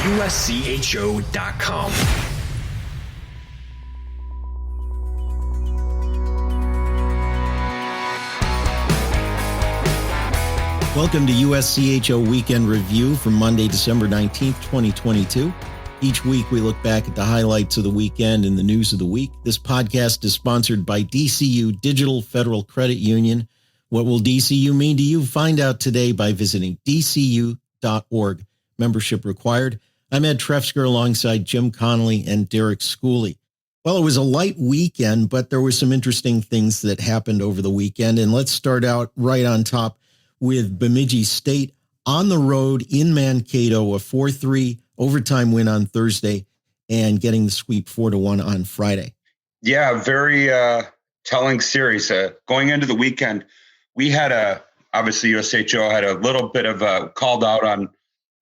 USCHO.com. Welcome to USCHO Weekend Review for Monday, December 19th, 2022. Each week we look back at the highlights of the weekend and the news of the week. This podcast is sponsored by DCU Digital Federal Credit Union. What will DCU mean to you? Find out today by visiting dcu.org. Membership required. I'm Ed Trefzger alongside Jim Connelly and Derek Schooley. Well, it was a light weekend, but there were some interesting things that happened over the weekend. And let's start out right on top with Bemidji State on the road in Mankato, a 4-3 overtime win on Thursday and getting the sweep 4-1 on Friday. Yeah, very telling series. Going into the weekend, we had obviously USHO had a little bit of a called out on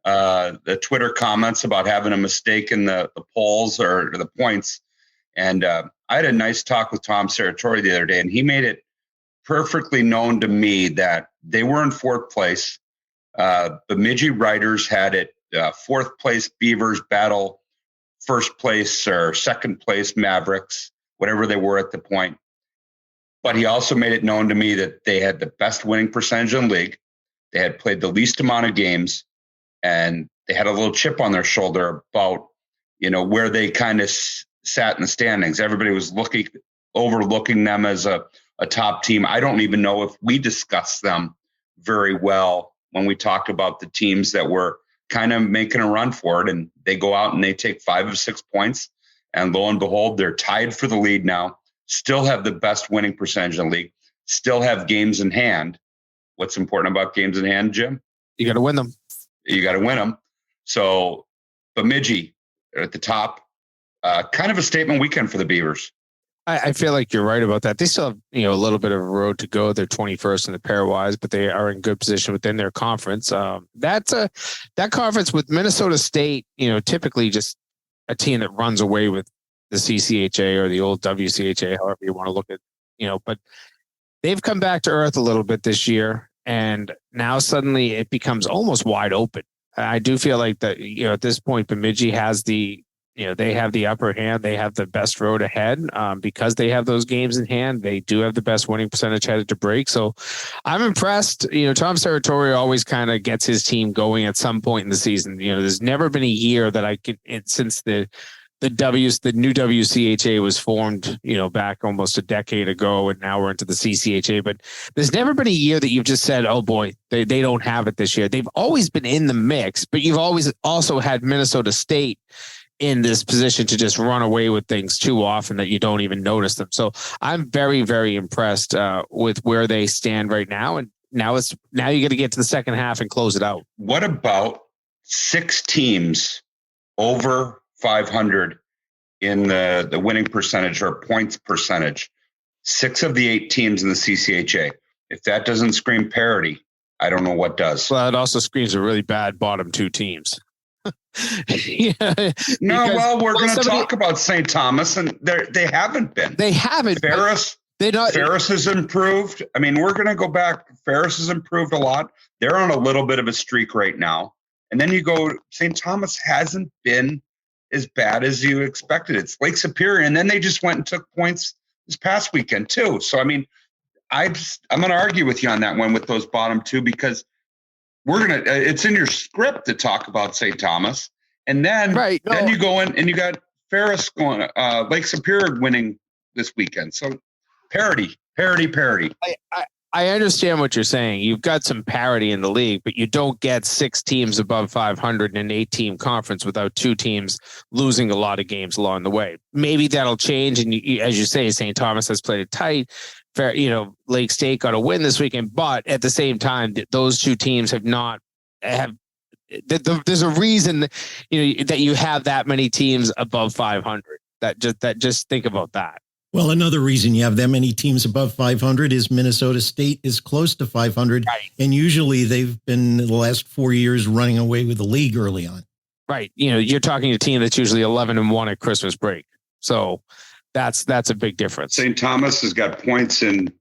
the Twitter comments about having a mistake in the polls or the points. And I had a nice talk with Tom Serratori the other day, and he made it perfectly known to me that they were in fourth place. Bemidji Riders had it fourth place Beavers battle first place or second place Mavericks, whatever they were at the point. But he also made it known to me that they had the best winning percentage in the league. They had played the least amount of games, and they had a little chip on their shoulder about, where they kind of sat in the standings. Everybody was overlooking them as a top team. I don't even know if we discussed them very well when we talked about the teams that were kind of making a run for it, and they go out and they take 5 of 6 points, and lo and behold, they're tied for the lead now, still have the best winning percentage in the league, still have games in hand. What's important about games in hand, Jim? You got to win them. You got to win them. So Bemidji at the top, kind of a statement weekend for the Beavers. I feel like you're right about that. They still have, a little bit of a road to go. They're 21st in the pairwise, but they are in good position within their conference. That conference with Minnesota State, typically just a team that runs away with the CCHA or the old WCHA, however you want to look at, but they've come back to earth a little bit this year, and now suddenly it becomes almost wide open. I do feel like that, at this point, Bemidji has they have the upper hand. They have the best road ahead because they have those games in hand. They do have the best winning percentage headed to break. So I'm impressed. Tom Serratori always kind of gets his team going at some point in the season. There's never been a year that I could, since the new WCHA was formed, back almost a decade ago, and now we're into the CCHA. But there's never been a year that you've just said, oh boy, they don't have it this year. They've always been in the mix, but you've always also had Minnesota State in this position to just run away with things too often that you don't even notice them. So I'm very, very impressed with where they stand right now. And now you got to get to the second half and close it out. What about 6 teams over 500 in the winning percentage or points percentage? 6 of the 8 teams in the CCHA. If that doesn't scream parity, I don't know what does. Well, it also screams a really bad bottom 2 teams. We're going to talk about St. Thomas, and they haven't been. They haven't. Ferris has improved. I mean, we're going to go back. Ferris has improved a lot. They're on a little bit of a streak right now. And then you go, St. Thomas hasn't been as bad as you expected. It's Lake Superior, and then they just went and took points this past weekend too. So, I mean, I'm going to argue with you on that one with those bottom 2, because it's in your script to talk about St. Thomas. And then, then you go in and you got Ferris going, Lake Superior winning this weekend. So parity. I understand what you're saying. You've got some parity in the league, but you don't get 6 teams above 500 in an 8-team conference without 2 teams losing a lot of games along the way. Maybe that'll change. And as you say, St. Thomas has played it tight. Lake State got a win this weekend, but at the same time, those 2 teams there's a reason that you have that many teams above 500. Just think about that. Well, another reason you have that many teams above 500 is Minnesota State is close to 500. Right. And usually they've been the last 4 years running away with the league early on. Right. You're talking a team that's usually 11-1 at Christmas break. So that's a big difference. St. Thomas has got points in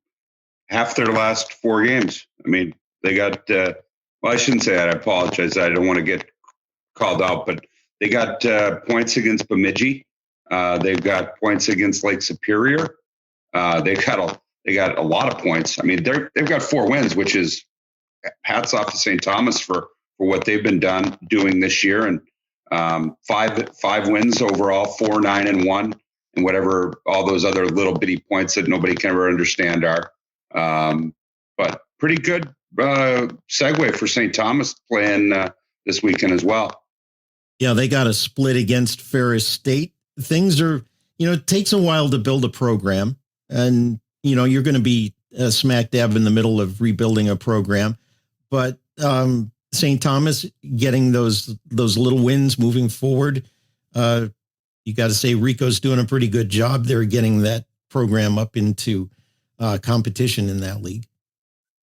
half their last 4 games. I mean, they got, I shouldn't say that. I apologize. I don't want to get called out, but They got points against Bemidji. They've got points against Lake Superior. They got a lot of points. I mean, they've got 4 wins, which is hats off to St. Thomas for what they've been doing this year, and five wins overall, 4, 9, and 1, and whatever all those other little bitty points that nobody can ever understand are. But pretty good segue for St. Thomas playing this weekend as well. Yeah, they got a split against Ferris State. Things are, it takes a while to build a program, and you're going to be smack dab in the middle of rebuilding a program, but St. Thomas getting those little wins moving forward. You got to say Rico's doing a pretty good job there, getting that program up into competition in that league.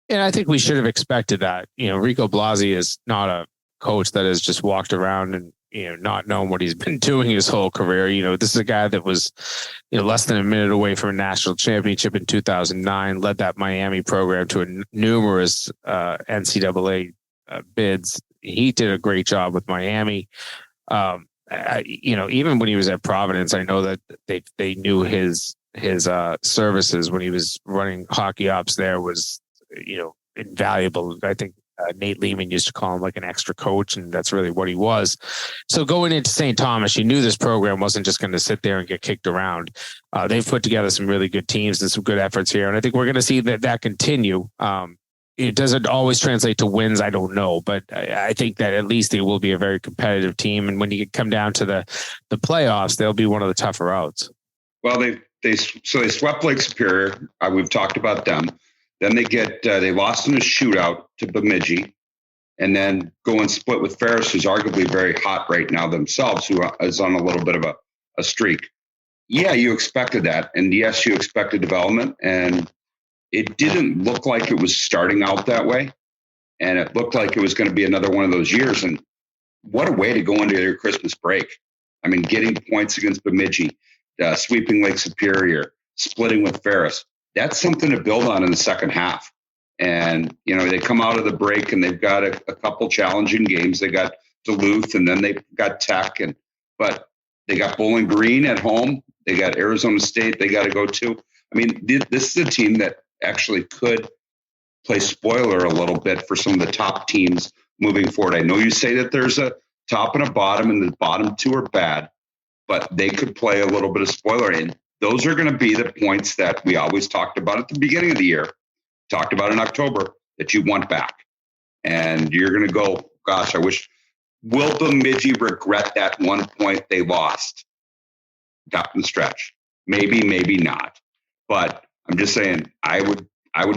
And I think we should have expected that. Rico Blasi is not a coach that has just walked around and not known what he's been doing his whole career. This is a guy that was less than a minute away from a national championship in 2009, led that Miami program to numerous NCAA bids. He did a great job with Miami. Even when he was at Providence, I know that they knew his services when he was running hockey ops there was invaluable. I think Nate Lehman used to call him like an extra coach, and that's really what he was. So going into St. Thomas, you knew this program wasn't just going to sit there and get kicked around. They've put together some really good teams and some good efforts here, and I think we're going to see that continue. It doesn't always translate to wins, I don't know, but I think that at least they will be a very competitive team, and when you come down to the playoffs, they'll be one of the tougher outs. Well, they swept Lake Superior. We've talked about them. Then they lost in a shootout to Bemidji, and then go and split with Ferris, who's arguably very hot right now themselves, who is on a little bit of a streak. Yeah, you expected that. And yes, you expected development. And it didn't look like it was starting out that way. And it looked like it was going to be another one of those years. And what a way to go into your Christmas break. I mean, getting points against Bemidji, sweeping Lake Superior, splitting with Ferris. That's something to build on in the second half. And, they come out of the break and they've got a couple challenging games. They got Duluth, and then they got Tech, but they got Bowling Green at home. They got Arizona State they got to go to. I mean, this is a team that actually could play spoiler a little bit for some of the top teams moving forward. I know you say that there's a top and a bottom, and the bottom 2 are bad, but they could play a little bit of spoiler in. Those are going to be the points that we always talked about at the beginning of the year, talked about in October, that you want back. And you're going to go, gosh, will Bemidji regret that 1 point they lost down the stretch? Maybe, maybe not. But I'm just saying, I would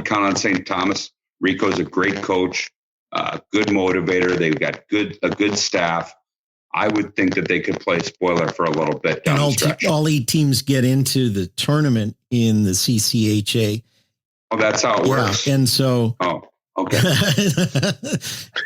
count on St. Thomas. Rico's a great coach, good motivator. They've got a good staff. I would think that they could play spoiler for a little bit down the stretch. All 8 teams get into the tournament in the CCHA. Oh, that's how it works. And so, okay.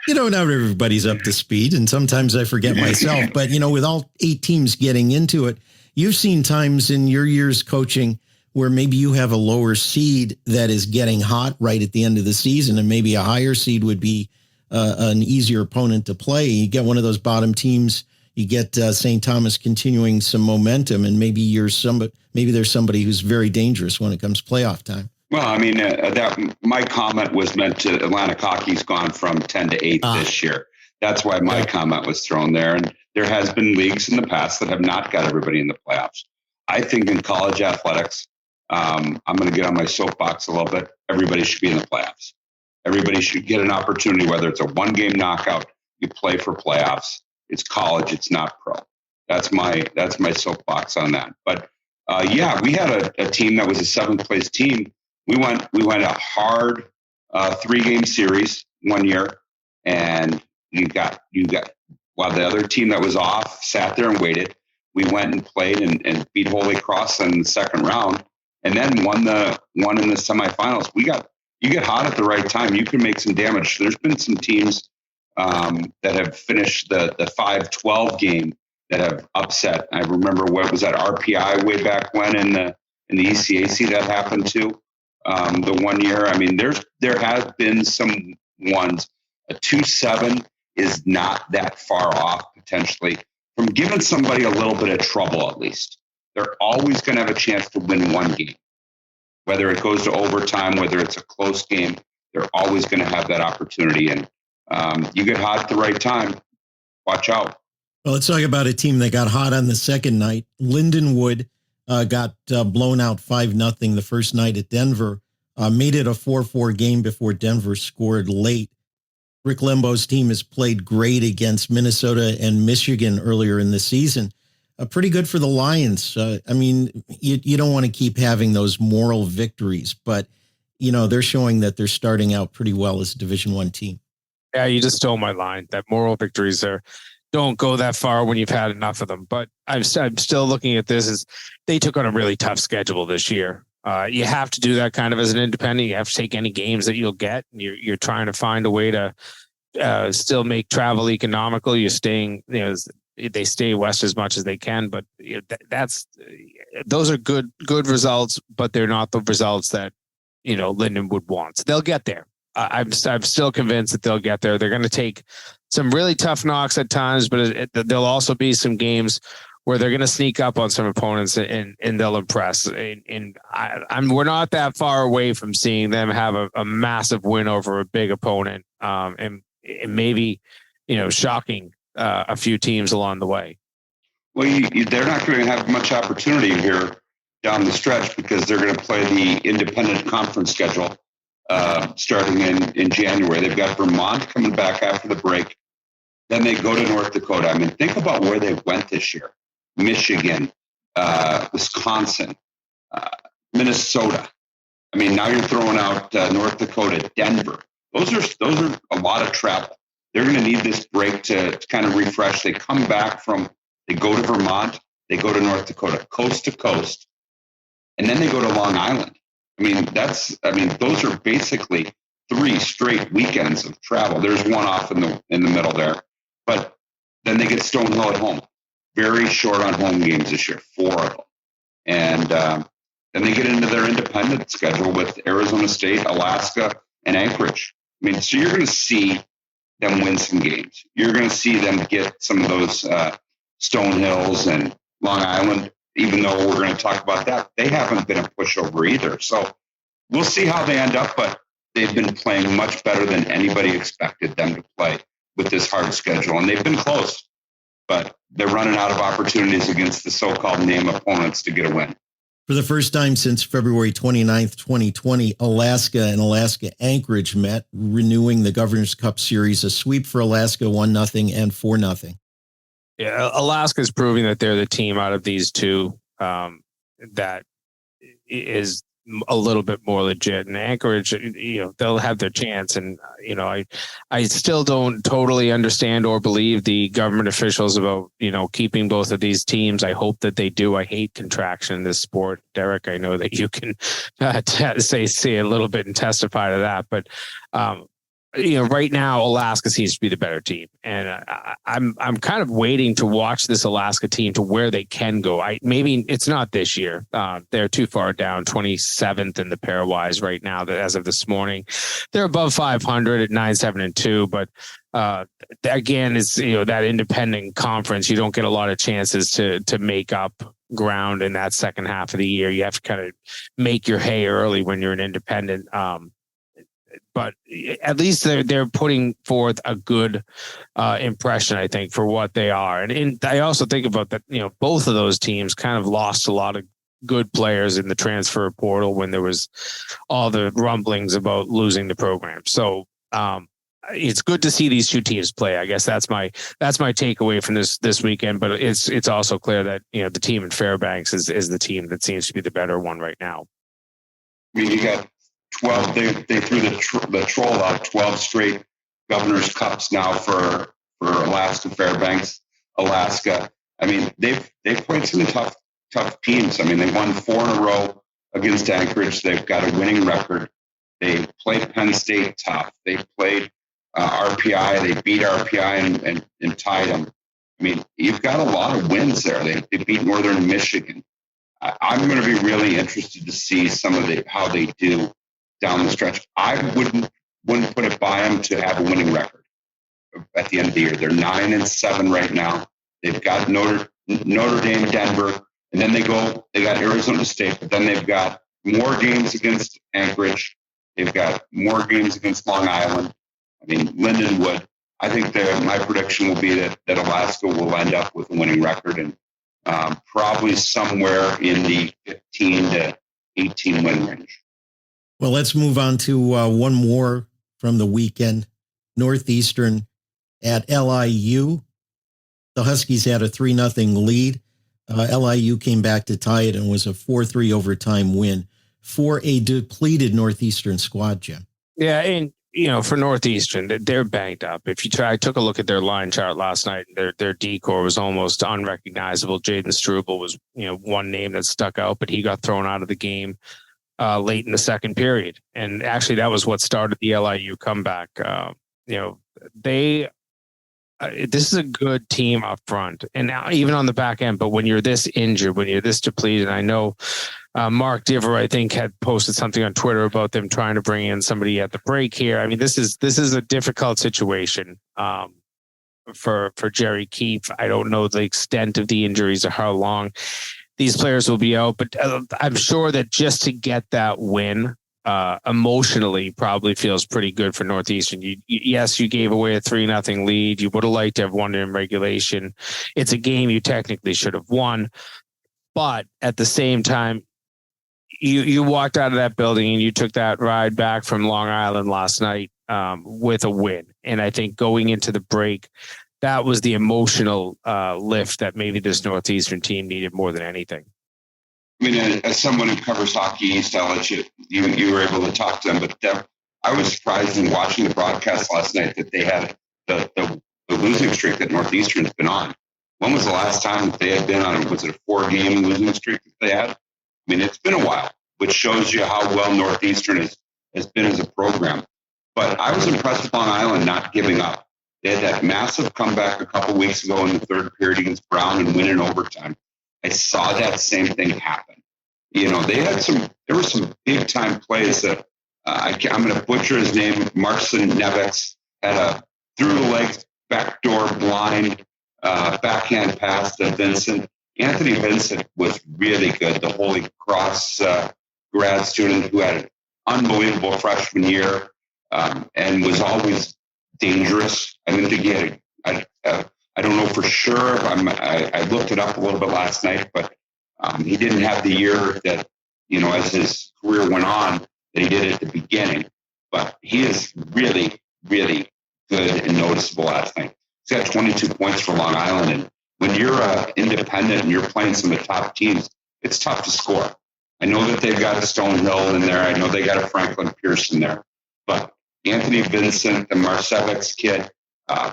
Not everybody's up to speed, and sometimes I forget myself. But with all 8 teams getting into it, you've seen times in your years coaching where maybe you have a lower seed that is getting hot right at the end of the season, and maybe a higher seed would be an easier opponent to play. You get one of those bottom teams, you get St. Thomas continuing some momentum, and maybe there's somebody who's very dangerous when it comes playoff time. Well, I mean, that my comment was meant to Atlantic hockey's gone from 10 to 8 this year. That's why my comment was thrown there. And there has been leagues in the past that have not got everybody in the playoffs. I think in college athletics, I'm going to get on my soapbox a little bit. Everybody should be in the playoffs. Everybody should get an opportunity, whether it's a 1-game knockout, you play for playoffs. It's college, it's not pro. That's my soapbox on that. But we had a team that was a 7th place team. We went a hard 3-game series one year, and you got while the other team that was off sat there and waited. We went and played and beat Holy Cross in the second round, and then won in the semifinals. You get hot at the right time, you can make some damage. There's been some teams that have finished the 5-12 game that have upset. I remember what was that RPI way back when in the ECAC that happened too. The 1 year. I mean, there has been some ones. A 2-7 is not that far off potentially from giving somebody a little bit of trouble at least. They're always going to have a chance to win one game. Whether it goes to overtime, whether it's a close game, they're always going to have that opportunity. And you get hot at the right time, watch out. Well, let's talk about a team that got hot on the second night. Lindenwood got blown out 5-0 the first night at Denver, made it a 4-4 game before Denver scored late. Rick Lembo's team has played great against Minnesota and Michigan earlier in the season. Pretty good for the Lions. I mean, you don't want to keep having those moral victories, but, you know, they're showing that they're starting out pretty well as a Division I team. Yeah, you just stole my line. That moral victories don't go that far when you've had enough of them. But I'm still looking at this as they took on a really tough schedule this year. You have to do that kind of as an independent. You have to take any games that you'll get. You're trying to find a way to still make travel economical. You're staying, they stay west as much as they can, but those are good results, but they're not the results that, Lindenwood wants. They'll get there. I'm still convinced that they'll get there. They're going to take some really tough knocks at times, but there'll also be some games where they're going to sneak up on some opponents and they'll impress. And we're not that far away from seeing them have a massive win over a big opponent, and maybe, shocking a few teams along the way. Well, they're not going to have much opportunity here down the stretch because they're going to play the independent conference schedule starting in January. They've got Vermont coming back after the break. Then they go to North Dakota. I mean, think about where they went this year. Michigan, Wisconsin, Minnesota. I mean, now you're throwing out North Dakota, Denver. Those are a lot of travel. They're going to need this break to kind of refresh. They come back they go to Vermont, they go to North Dakota, coast to coast, and then they go to Long Island. I mean, those are basically 3 straight weekends of travel. There's one off in the middle there, but then they get Stonehill at home. Very short on home games this year, 4 of them, and then they get into their independent schedule with Arizona State, Alaska, and Anchorage. I mean, so you're going to see them win some games. You're going to see them get some of those Stonehills and Long Island, even though we're going to talk about that. They haven't been a pushover either. So we'll see how they end up, but they've been playing much better than anybody expected them to play with this hard schedule. And they've been close, but they're running out of opportunities against the so-called name opponents to get a win. For the first time since February 29th, 2020, Alaska and Alaska Anchorage met, renewing the Governor's Cup Series, a sweep for Alaska 1-0 and 4-0. Yeah, Alaska's proving that they're the team out of these two that is a little bit more legit. And Anchorage, they'll have their chance. And, I still don't totally understand or believe the government officials about, keeping both of these teams. I hope that they do. I hate contraction in this sport. Derek, I know that you can say a little bit and testify to that. But, right now, Alaska seems to be the better team. And I'm kind of waiting to watch this Alaska team to where they can go. Maybe it's not this year. They're too far down, 27th in the pairwise right now. That as of this morning, they're above 500 at 9-7-2. But again, it's that independent conference. You don't get a lot of chances to make up ground in that second half of the year. You have to kind of make your hay early when you're an independent. But at least they're putting forth a good impression, I think, for what they are. And I also think about that, both of those teams kind of lost a lot of good players in the transfer portal when there was all the rumblings about losing the program. So it's good to see these two teams play. I guess that's my takeaway from this weekend. But it's also clear that the team in Fairbanks is the team that seems to be the better one right now. I mean, you got 12. They threw the troll out 12 straight Governor's Cups now for Alaska Fairbanks, Alaska. I mean, they've played some tough teams. I mean, they won 4 in a row against Anchorage. They've got a winning record. They played Penn State tough. They played RPI. They beat RPI and tied them. I mean, you've got a lot of wins there. They beat Northern Michigan. I'm going to be really interested to see some of how they do down the stretch. I wouldn't put it by them to have a winning record at the end of the year. They're 9-7 right now. They've got Notre Dame, Denver, and then they got Arizona State, but then they've got more games against Anchorage. They've got more games against Long Island. I mean, Lindenwood. I think my prediction will be that Alaska will end up with a winning record and probably somewhere in the 15 to 18 win range. Well, let's move on to one more from the weekend. Northeastern at LIU. The Huskies had a 3-0 lead. LIU came back to tie it and was a 4-3 overtime win for a depleted Northeastern squad, Jim. Yeah, and for Northeastern, they're banged up. I took a look at their line chart last night. Their decor was almost unrecognizable. Jaden Struble was, one name that stuck out, but he got thrown out of the game late in the second period. And actually, that was what started the LIU comeback. This is a good team up front and now even on the back end. But when you're this injured, when you're this depleted, I know Mark Diver, I think, had posted something on Twitter about them trying to bring in somebody at the break here. I mean, this is a difficult situation for Jerry Keefe. I don't know the extent of the injuries or how long these players will be out, but I'm sure that just to get that win emotionally probably feels pretty good for Northeastern. You gave away a 3-0 lead. You would have liked to have won it in regulation. It's a game you technically should have won, but at the same time, you walked out of that building and you took that ride back from Long Island last night with a win. And I think going into the break, that was the emotional lift that maybe this Northeastern team needed more than anything. I mean, as someone who covers Hockey East, I'll let you were able to talk to them, but I was surprised in watching the broadcast last night that they had the losing streak that Northeastern's been on. When was the last time that they had been on? Was it a 4-game losing streak that they had? I mean, it's been a while, which shows you how well Northeastern has been as a program. But I was impressed with Long Island not giving up. They had that massive comeback a couple weeks ago in the third period against Brown and win in overtime. I saw that same thing happen. There were some big time plays that I'm going to butcher his name. Marcin Nevitz had a through the legs, backdoor blind, backhand pass to Vincent. Anthony Vincent was really good. The Holy Cross grad student who had an unbelievable freshman year and was always dangerous. I didn't think he had I don't know for sure. I looked it up a little bit last night, but he didn't have the year that, as his career went on, that he did at the beginning. But he is really, really good and noticeable last night. He's got 22 points for Long Island. And when you're independent and you're playing some of the top teams, it's tough to score. I know that they've got a Stonehill in there. I know they got a Franklin Pierce in there. But Anthony Vincent, the Marcevic's kid,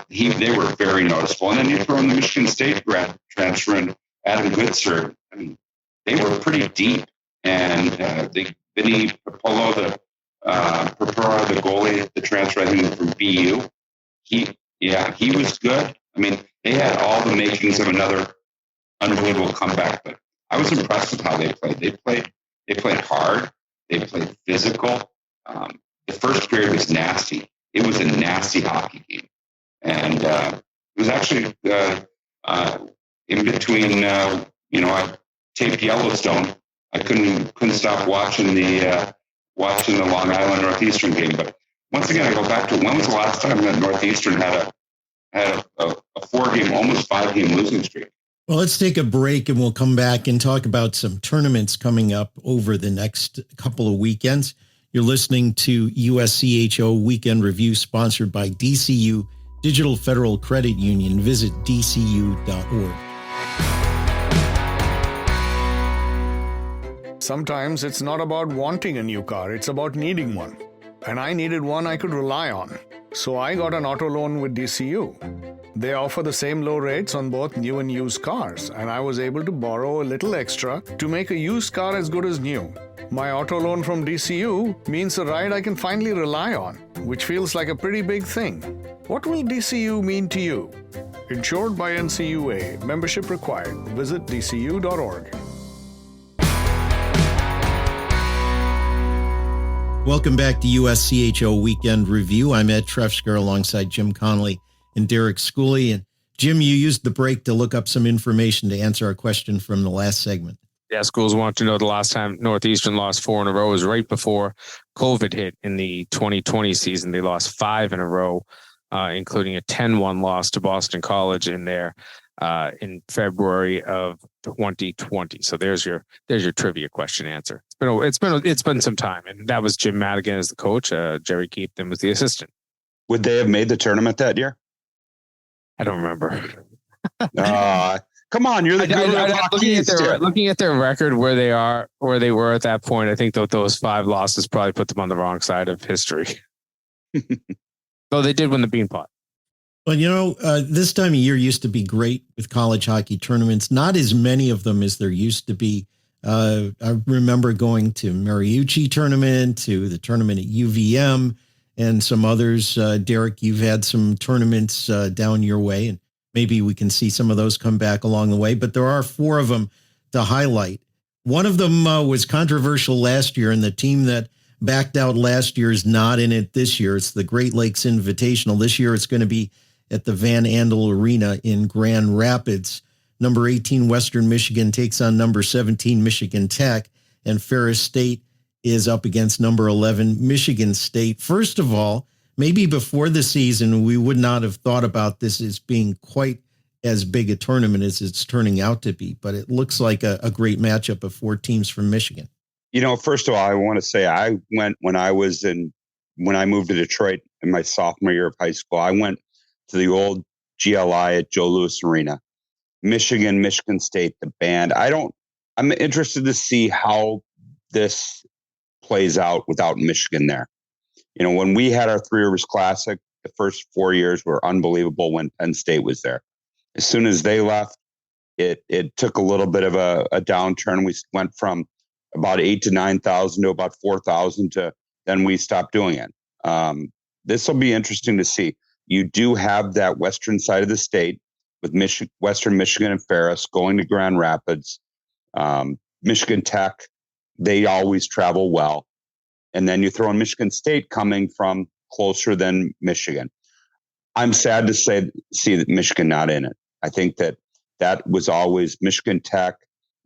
they were very noticeable. And then you throw in the Michigan State grad transfer and Adam Goodser. I mean, they were pretty deep. And Vinny Popolo, the goalie, the transfer, I think, from BU, he was good. I mean, they had all the makings of another unbelievable comeback. But I was impressed with how they played. They played hard. They played physical. The first period was nasty. It was a nasty hockey game. And it was actually in between, I taped Yellowstone. I couldn't stop watching the Long Island Northeastern game. But once again, I go back to when was the last time that Northeastern had a 4-game, almost 5-game losing streak? Well, let's take a break and we'll come back and talk about some tournaments coming up over the next couple of weekends. You're listening to USCHO Weekend Review, sponsored by DCU Digital Federal Credit Union. Visit dcu.org. Sometimes it's not about wanting a new car, it's about needing one. And I needed one I could rely on. So I got an auto loan with DCU. They offer the same low rates on both new and used cars, and I was able to borrow a little extra to make a used car as good as new. My auto loan from DCU means a ride I can finally rely on, which feels like a pretty big thing. What will DCU mean to you? Insured by NCUA. Membership required. Visit dcu.org. Welcome back to USCHO Weekend Review. I'm Ed Trefzger alongside Jim Connelly and Derek Schooley. And Jim, you used the break to look up some information to answer our question from the last segment. Yeah, schools want to know the last time Northeastern lost 4 in a row was right before COVID hit in the 2020 season. They lost 5 in a row, including a 10-1 loss to Boston College in there in February of 2020. So there's your trivia question answer. It's been some time, and that was Jim Madigan as the coach. Jerry Keepton was the assistant. Would they have made the tournament that year? I don't remember. Come on, you're the guru. Looking at their record, where they were at that point, I think that those 5 losses probably put them on the wrong side of history. Though they did win the Beanpot. Well, this time of year used to be great with college hockey tournaments. Not as many of them as there used to be. I remember going to Mariucci tournament, to the tournament at UVM, and some others. Derek, you've had some tournaments down your way, and maybe we can see some of those come back along the way. But there are 4 of them to highlight. One of them was controversial last year, and the team that backed out last year is not in it this year. It's the Great Lakes Invitational. This year it's going to be at the Van Andel Arena in Grand Rapids. Number 18 Western Michigan takes on number 17 Michigan Tech, and Ferris State is up against number 11 Michigan State. First of all, maybe before the season, we would not have thought about this as being quite as big a tournament as it's turning out to be, but it looks like a great matchup of 4 teams from Michigan. First of all, I want to say I went when I moved to Detroit in my sophomore year of high school. I went to the old GLI at Joe Louis Arena, Michigan State, the band. I'm interested to see how this plays out without Michigan there. When we had our Three Rivers Classic, the first 4 years were unbelievable when Penn State was there. As soon as they left, it took a little bit of a downturn. We went from about 8,000 to 9,000 to about 4,000 to then we stopped doing it. This will be interesting to see. You do have that western side of the state with Western Michigan and Ferris going to Grand Rapids. Michigan Tech, they always travel well. And then you throw in Michigan State coming from closer than Michigan. I'm sad to see that Michigan not in it. I think that was always Michigan Tech,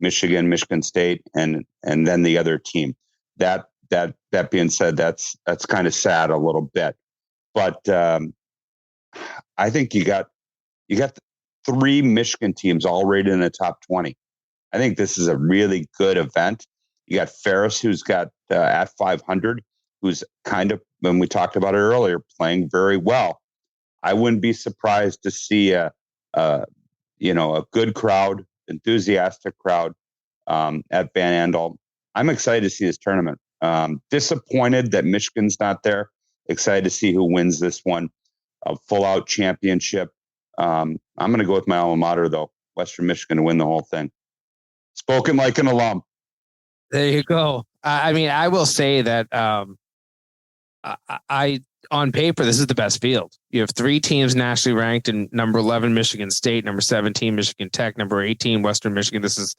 Michigan State, and then the other team. That being said, that's kind of sad a little bit. But I think you got 3 Michigan teams all rated in the top 20. I think this is a really good event. You got Ferris, who's got at 500, who's kind of, when we talked about it earlier, playing very well. I wouldn't be surprised to see a good crowd, enthusiastic crowd at Van Andel. I'm excited to see this tournament. Disappointed that Michigan's not there. Excited to see who wins this one. A full-out championship. I'm going to go with my alma mater, though. Western Michigan to win the whole thing. Spoken like an alum. There you go. I will say that on paper, this is the best field. You have 3 teams nationally ranked in number 11, Michigan State, number 17, Michigan Tech, number 18, Western Michigan. This is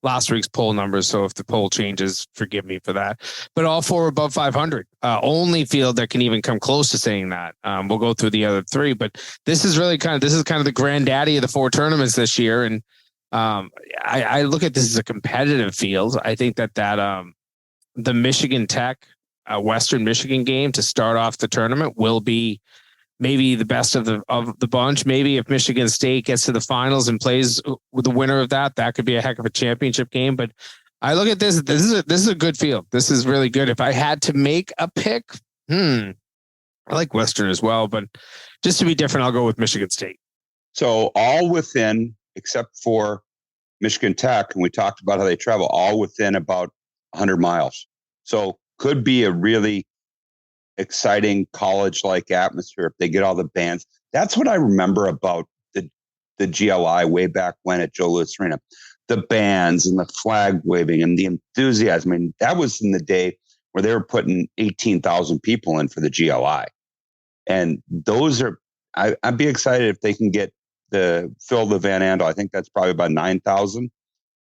last week's poll numbers. So if the poll changes, forgive me for that. But all 4 are above 500. Only field that can even come close to saying that. We'll go through the other 3, but this is kind of the granddaddy of the 4 tournaments this year. And I look at this as a competitive field. I think that the Michigan Tech Western Michigan game to start off the tournament will be maybe the best of the bunch. Maybe if Michigan State gets to the finals and plays with the winner of that could be a heck of a championship game. But I look at this. This is a good field. This is really good. If I had to make a pick, I like Western as well, but just to be different, I'll go with Michigan State. So all within, except for Michigan Tech, and we talked about how they travel, all within about 100 miles. So could be a really exciting college-like atmosphere if they get all the bands. That's what I remember about the GLI way back when at Joe Louis Arena. The bands and the flag waving and the enthusiasm. I mean, that was in the day where they were putting 18,000 people in for the GLI. And those are, I'd be excited if they can get fill the Van Andel. I think that's probably about 9,000.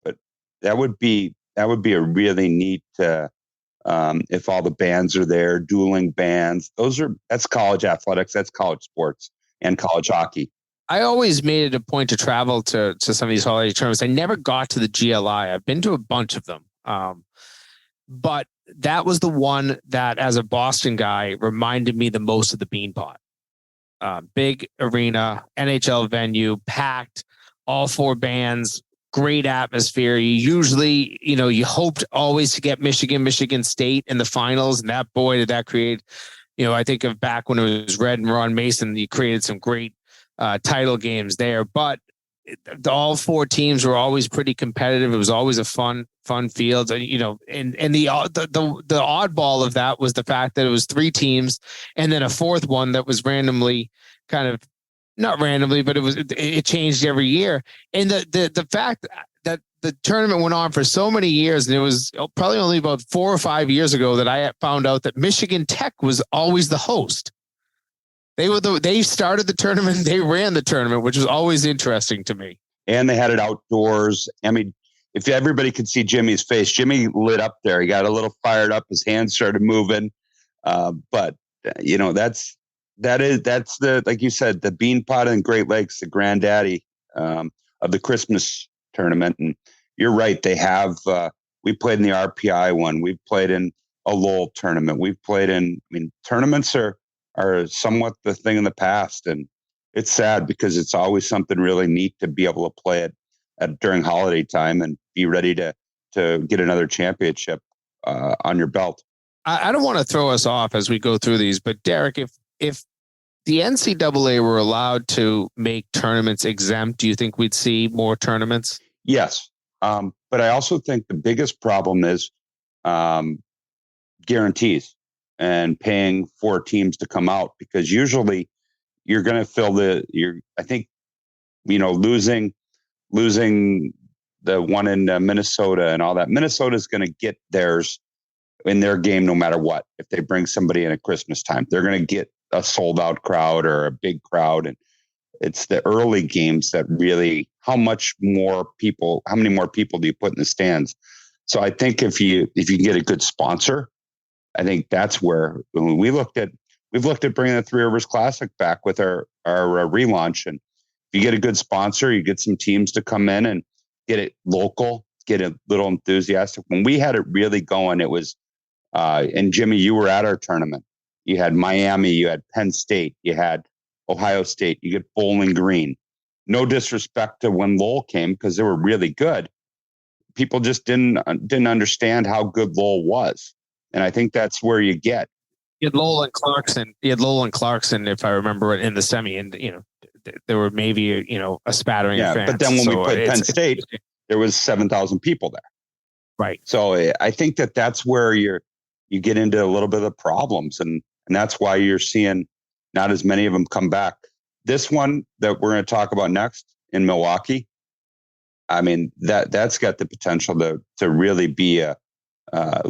But that would be a really neat if all the bands are there, dueling bands. That's college athletics, that's college sports and college hockey. I always made it a point to travel to some of these holiday tournaments. I never got to the GLI. I've been to a bunch of them. But that was the one that, as a Boston guy, reminded me the most of the Beanpot. Big arena, NHL venue, packed, all four bands, great atmosphere. You usually, you hoped always to get Michigan State in the finals. And that, boy, did that create, I think of back when it was Red and Ron Mason, you created some great title games there. But all four teams were always pretty competitive. It was always a fun field, and the oddball of that was the fact that it was three teams and then a fourth one that was randomly, kind of not randomly, but it changed every year. And the fact that the tournament went on for so many years, and it was probably only about 4 or 5 years ago that I found out that Michigan Tech was always the host. They started the tournament. They ran the tournament, which was always interesting to me. And they had it outdoors. I mean, if everybody could see Jimmy's face, Jimmy lit up there. He got a little fired up. His hands started moving. But that's the, like you said, the Beanpot in Great Lakes, the granddaddy of the Christmas tournament. And you're right. They have. We played in the RPI one. We've played in a Lowell tournament. We've played in. I mean, tournaments are somewhat the thing in the past, and it's sad because it's always something really neat to be able to play it during holiday time and be ready to get another championship on your belt. I don't want to throw us off as we go through these, but Derek, if the NCAA were allowed to make tournaments exempt, do you think we'd see more tournaments? Yes, but I also think the biggest problem is guarantees and paying for teams to come out, because usually you're going to fill I think, losing the one in Minnesota and all that. Minnesota is going to get theirs in their game no matter what. If they bring somebody in at Christmas time, they're going to get a sold out crowd or a big crowd. And it's the early games that really, how many more people do you put in the stands? So I think if you can get a good sponsor, I think that's where we've looked at bringing the Three Rivers Classic back with our relaunch. And if you get a good sponsor, you get some teams to come in and get it local, get a little enthusiastic. When we had it really going, it was, and Jimmy, you were at our tournament. You had Miami, you had Penn State, you had Ohio State, you get Bowling Green. No disrespect to when Lowell came, because they were really good. People just didn't understand how good Lowell was. And I think that's where you get. You had Lowell and Clarkson, if I remember it, in the semi, and there were maybe a spattering of fans. But then when we played Penn State, there was 7,000 people there. Right. So I think that's where you get into a little bit of problems, and that's why you're seeing not as many of them come back. This one that we're going to talk about next in Milwaukee, I mean, that's got the potential to really be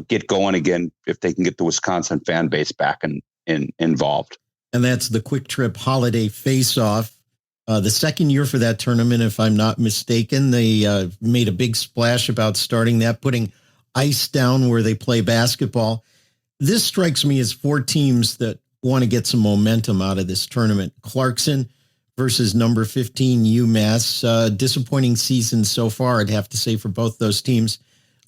get going again if they can get the Wisconsin fan base back and involved. And that's the Quick Trip Holiday Face-Off. The second year for that tournament, if I'm not mistaken, they made a big splash about starting that, putting ice down where they play basketball. This strikes me as four teams that want to get some momentum out of this tournament. Clarkson versus number 15 UMass. Disappointing season so far, I'd have to say, for both those teams.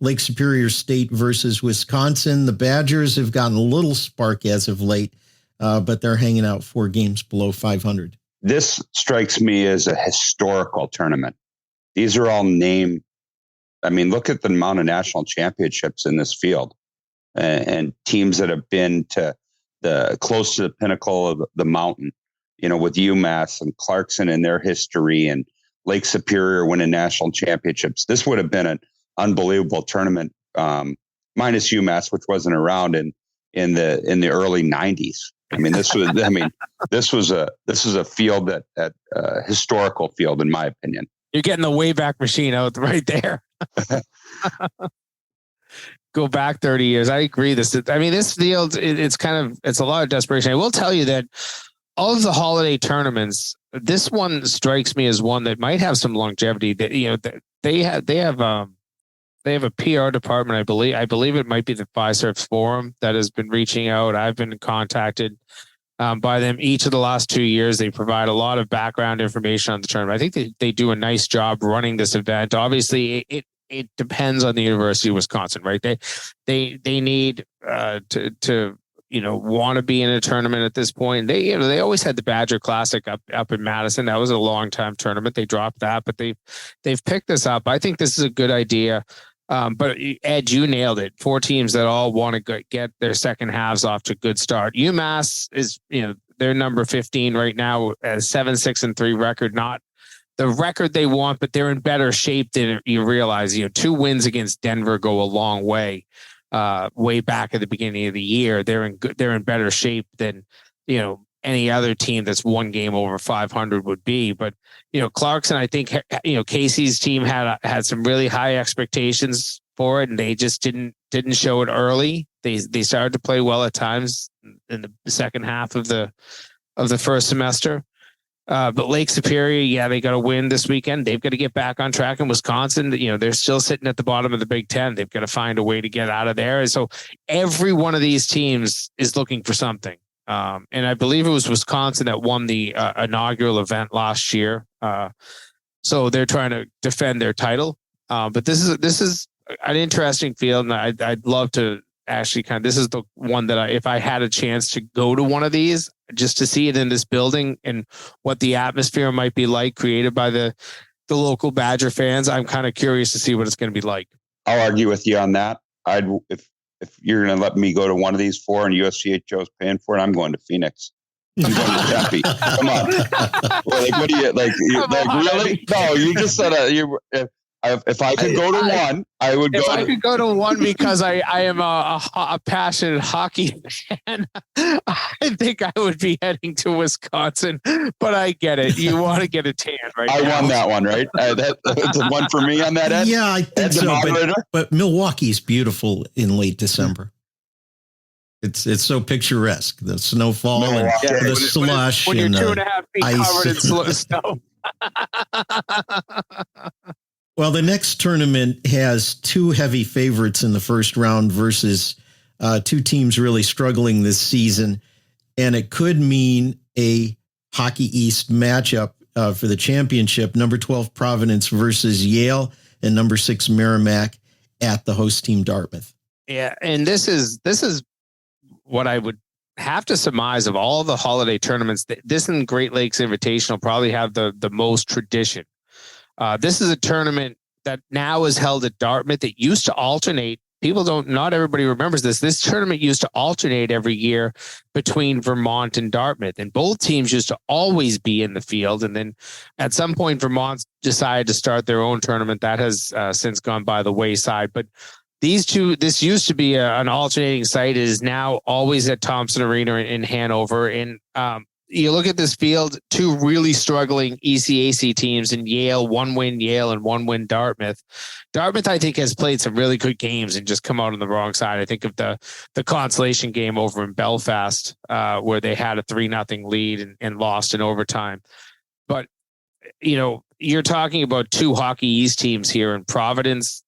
Lake Superior State versus Wisconsin. The Badgers have gotten a little spark as of late, but they're hanging out 4 games below 500. This strikes me as a historical tournament. These are all named. I mean, look at the amount of national championships in this field, and teams that have been to close to the pinnacle of the mountain, with UMass and Clarkson and their history, and Lake Superior winning national championships. This would have been an unbelievable tournament, minus UMass, which wasn't around in the early 90s. I mean, this was a field that historical field, in my opinion. You're getting the Wayback Machine out right there. Go back 30 years. I agree. This field, it's a lot of desperation. I will tell you that of the holiday tournaments, this one strikes me as one that might have some longevity. That they have a PR department. I believe it might be the Fiserv Forum that has been reaching out. I've been contacted by them each of the last 2 years. They provide a lot of background information on the tournament. I think they do a nice job running this event. Obviously, it depends on the University of Wisconsin, right? They need to want to be in a tournament at this point. They always had the Badger Classic up in Madison. That was a long time tournament. They dropped that, but they've picked this up. I think this is a good idea. But Ed, you nailed it. 4 teams that all want to get their second halves off to a good start. UMass is, they're number 15 right now, 7-6-3 record. Not the record they want, but they're in better shape than you realize. 2 wins against Denver go a long way. Way back at the beginning of the year, they're in better shape than any other team that's one game over 500 would be. But Clarkson, I think Casey's team had some really high expectations for it, and they just didn't show it early. They started to play well at times in the second half of the first semester. But Lake Superior, they got to win this weekend. They've got to get back on track in Wisconsin. They're still sitting at the bottom of the Big Ten. They've got to find a way to get out of there. And so every one of these teams is looking for something. And I believe it was Wisconsin that won the inaugural event last year. So they're trying to defend their title. But this is an interesting field, and I'd love to actually this is the one that if I had a chance to go to one of these just to see it in this building and what the atmosphere might be like created by the local Badger fans, I'm kind of curious to see what it's going to be like. I'll argue with you on that. If you're going to let me go to one of these 4 and USCHO is paying for it, I'm going to Phoenix. I'm going to Tempe. Come on. What do you really? No, you just said if I could go to one, I would go. If I could go to one because I am a passionate hockey fan, I think I would be heading to Wisconsin. But I get it. You want to get a tan, right? I won that one, right? That's a one for me on that, Ed? Yeah, I think so. But Milwaukee's beautiful in late December. It's so picturesque. The snowfall and the slush when you're and 2.5 feet ice. covered in snow. Well, the next tournament has 2 heavy favorites in the first round versus 2 teams really struggling this season. And it could mean a Hockey East matchup for the championship. Number 12 Providence versus Yale and number 6 Merrimack at the host team Dartmouth. Yeah, and this is what I would have to surmise of all the holiday tournaments. This and Great Lakes Invitational probably have the most tradition. This is a tournament that now is held at Dartmouth. It used to alternate. Not everybody remembers this. This tournament used to alternate every year between Vermont and Dartmouth, and both teams used to always be in the field. And then at some point, Vermont decided to start their own tournament. That has since gone by the wayside. But this used to be an alternating site. It is now always at Thompson Arena in Hanover. And you look at this field, 2 really struggling ECAC teams in Yale, 1 win Yale and 1 win Dartmouth. Dartmouth, I think, has played some really good games and just come out on the wrong side. I think of the consolation game over in Belfast, where they had a 3-0 lead and lost in overtime. But, you're talking about 2 Hockey East teams here in Providence,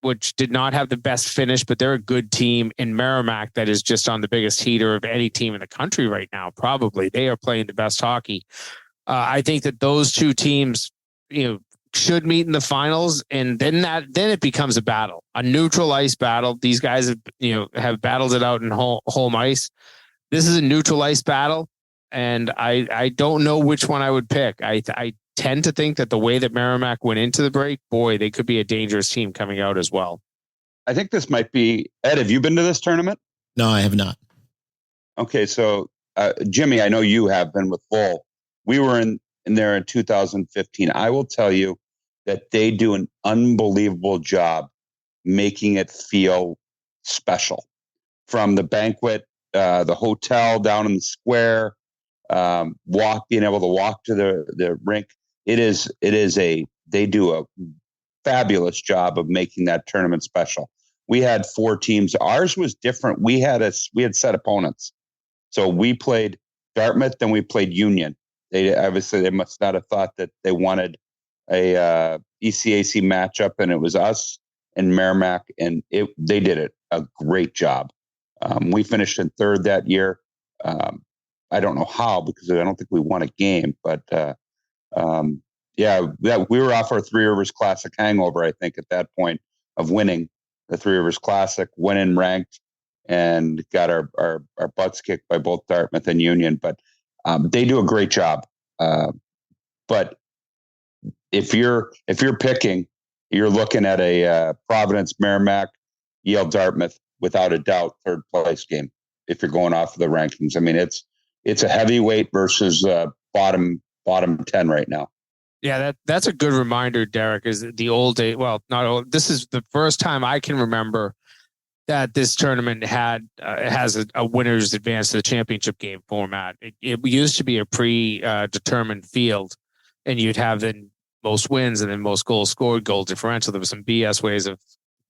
which did not have the best finish, but they're a good team. In Merrimack, that is just on the biggest heater of any team in the country right now. Probably they are playing the best hockey. I think that those 2 teams, should meet in the finals, and then it becomes a battle, a neutral ice battle. These guys have battled it out in home ice. This is a neutral ice battle, and I don't know which one I would pick. I tend to think that the way that Merrimack went into the break, boy, they could be a dangerous team coming out as well. I think this might be, Ed, have you been to this tournament? No, I have not. Okay, so Jimmy, I know you have been with Bull. We were in there in 2015. I will tell you that they do an unbelievable job making it feel special. From the banquet, the hotel down in the square, being able to walk to the rink. They do a fabulous job of making that tournament special. We had 4 teams. Ours was different. We had set opponents. So we played Dartmouth, then we played Union. They must not have thought that they wanted a ECAC matchup, and it was us and Merrimack, and they did a great job. We finished in 3rd that year. I don't know how, because I don't think we won a game, but we were off our Three Rivers Classic hangover, I think, at that point of winning the Three Rivers Classic, went in ranked, and got our butts kicked by both Dartmouth and Union. But they do a great job. But if you're picking, you're looking at a Providence, Merrimack, Yale, Dartmouth, without a doubt, third place game. If you're going off of the rankings, I mean, it's a heavyweight versus bottom 10 right now. Yeah, that's a good reminder, Derek. Is the old day? Well, not old. This is the first time I can remember that this tournament has a winner's advance to the championship game format. It used to be a predetermined field, and you'd have then most wins and then most goals scored, goal differential. There was some BS ways of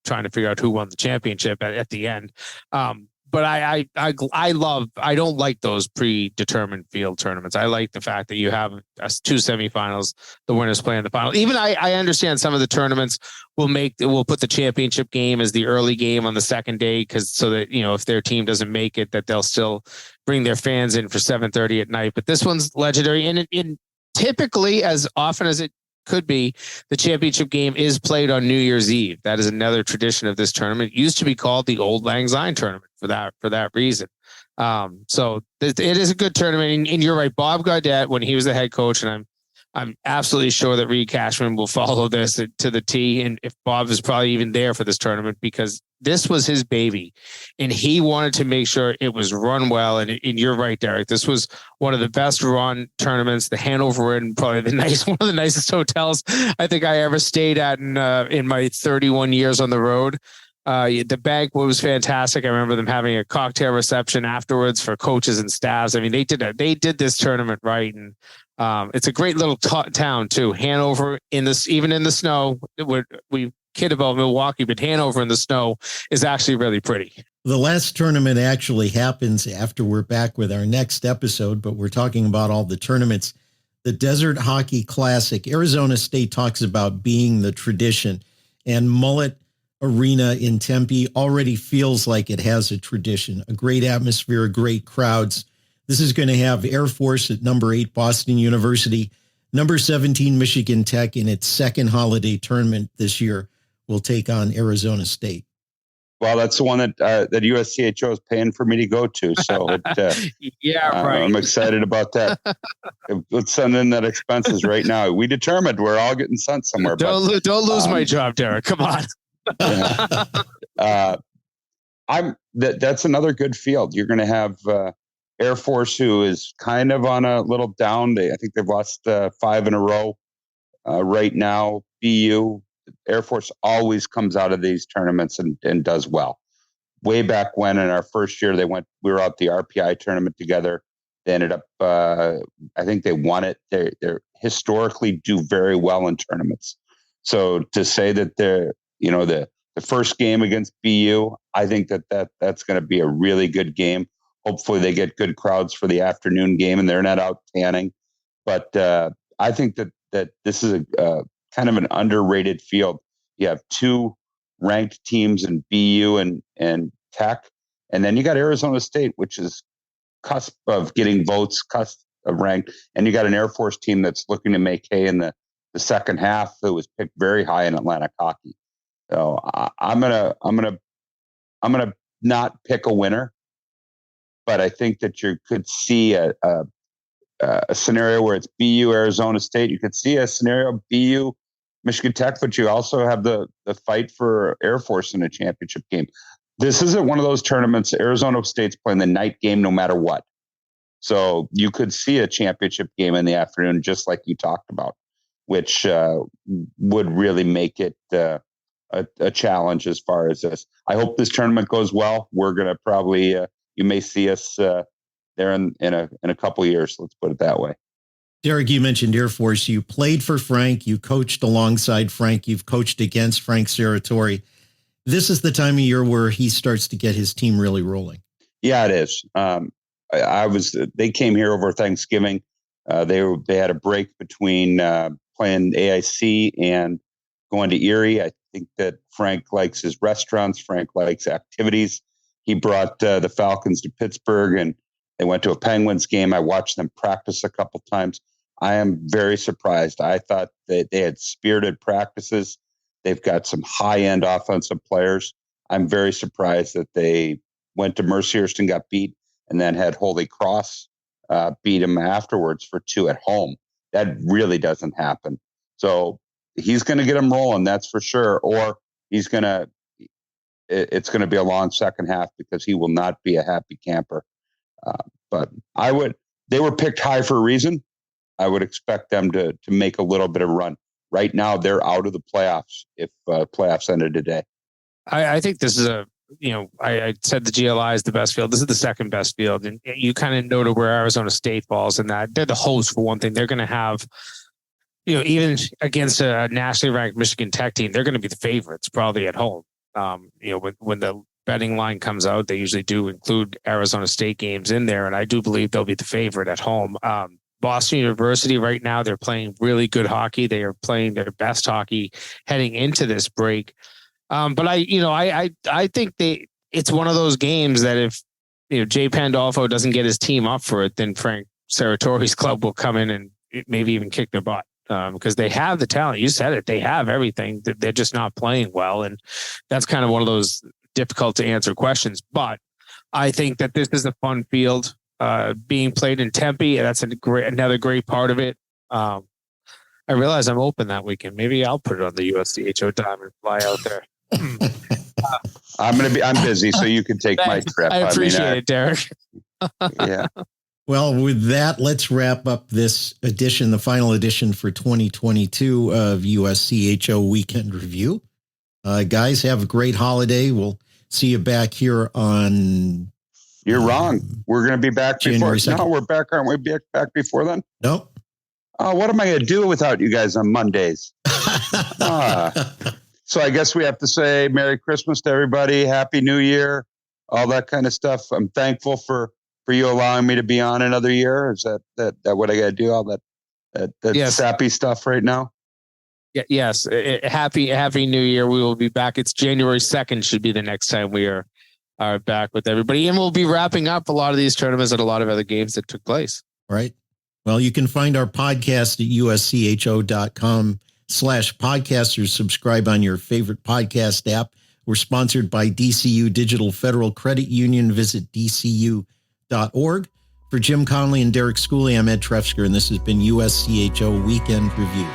trying to figure out who won the championship at the end. But I don't like those predetermined field tournaments. I like the fact that you have two semifinals, the winners play in the final. Even I understand some of the tournaments will put the championship game as the early game on the second day, so that, if their team doesn't make it, that they'll still bring their fans in for 7:30 at night. But this one's legendary, and typically, as often as it could be, the championship game is played on New Year's Eve. That is another tradition of this tournament. It used to be called the Old Lang Syne tournament for that reason. So it is a good tournament. And you're right, Bob Gaudette, when he was the head coach, and I'm absolutely sure that Reed Cashman will follow this to the T. And if Bob is probably even there for this tournament, because this was his baby and he wanted to make sure it was run well. And you're right, Derek, this was one of the best run tournaments. The Hanover Inn, probably one of the nicest hotels I think I ever stayed at in my 31 years on the road. The banquet was fantastic. I remember them having a cocktail reception afterwards for coaches and staffs. I mean, they did this tournament right. And it's a great little town too. Hanover, even in the snow, we kid about Milwaukee, but Hanover in the snow is actually really pretty. The last tournament actually happens after we're back with our next episode, but we're talking about all the tournaments. The Desert Hockey Classic, Arizona State talks about being the tradition, and Mullet Arena in Tempe already feels like it has a tradition, a great atmosphere, great crowds. This is going to have Air Force at number 8, Boston University, number 17, Michigan Tech in its second holiday tournament this year will take on Arizona State. Well, that's the one that USCHO is paying for me to go to. So right. I'm excited about that. Let's send in that expenses right now. We determined we're all getting sent somewhere. Don't lose my job, Derek. Come on. That's another good field. You're going to have Air Force, who is kind of on a little down. I think they've lost 5 in a row right now. BU, Air Force always comes out of these tournaments and does well. Way back when, in our first year, we were out the RPI tournament together. They ended up, I think they won it. They're historically do very well in tournaments. So to say that they're, the first game against BU, I think that's going to be a really good game. Hopefully they get good crowds for the afternoon game and they're not out tanning. But I think that this is a kind of an underrated field. You have 2 ranked teams in BU and Tech, and then you got Arizona State, which is cusp of getting votes, cusp of ranked, and you got an Air Force team that's looking to make hay in the second half that was picked very high in Atlantic hockey. So I'm gonna not pick a winner, but I think that you could see a scenario where it's BU Arizona State. You could see a scenario BU Michigan Tech, but you also have the fight for Air Force in a championship game. This isn't one of those tournaments. Arizona State's playing the night game no matter what. So you could see a championship game in the afternoon, just like you talked about, which would really make it a challenge as far as this. I hope this tournament goes well. We're going to probably, you may see us there in a couple of years. Let's put it that way. Derek, you mentioned Air Force. You played for Frank. You coached alongside Frank. You've coached against Frank Serratore. This is the time of year where he starts to get his team really rolling. Yeah, it is. They came here over Thanksgiving. They had a break between playing AIC and going to Erie. I think that Frank likes his restaurants. Frank likes activities. He brought the Falcons to Pittsburgh, They went to a Penguins game. I watched them practice a couple times. I am very surprised. I thought that they had spirited practices. They've got some high-end offensive players. I'm very surprised that they went to Mercyhurst and got beat, and then had Holy Cross beat them afterwards for 2 at home. That really doesn't happen. So he's going to get them rolling, that's for sure. Or it's going to be a long second half because he will not be a happy camper. But they were picked high for a reason. I would expect them to make a little bit of run. Right now, they're out of the playoffs if playoffs ended today. I think this is I said the GLI is the best field. This is the second best field. And you kind of know to where Arizona State falls in that. They're the host for one thing. They're going to have, even against a nationally ranked Michigan Tech team, they're going to be the favorites probably at home. When the betting line comes out, they usually do include Arizona State games in there. And I do believe they'll be the favorite at home. Boston University right now, they're playing really good hockey. They are playing their best hockey heading into this break. But I think it's one of those games that if Jay Pandolfo doesn't get his team up for it, then Frank Saratori's club will come in and maybe even kick their butt because they have the talent. You said it; they have everything. They're just not playing well, and that's kind of one of those difficult to answer questions. But I think that this is a fun field being played in Tempe, and that's another great part of it. I realize I'm open that weekend. Maybe I'll put it on the USCHO dime and fly out there. I'm busy, so you can take my trip. I appreciate it, Derek. Yeah. Well, with that, let's wrap up this edition, the final edition for 2022 of USCHO Weekend Review. Guys, have a great holiday. We'll see you back here on... You're wrong. We're going to be back before. No, we're back. Aren't we back before then? No. Oh, what am I going to do without you guys on Mondays? So I guess we have to say Merry Christmas to everybody. Happy New Year. All that kind of stuff. I'm thankful for you allowing me to be on another year. Is that what I got to do? All that yes. Sappy stuff right now? Yeah, yes. Happy New Year. We will be back. It's January 2nd should be the next time we are back with everybody. And we'll be wrapping up a lot of these tournaments and a lot of other games that took place. Right. Well, you can find our podcast at uscho.com/podcast or subscribe on your favorite podcast app. We're sponsored by DCU Digital Federal Credit Union. Visit dcu.org. For Jim Connelly and Derek Schooley, I'm Ed Trefzger, and this has been USCHO Weekend Review.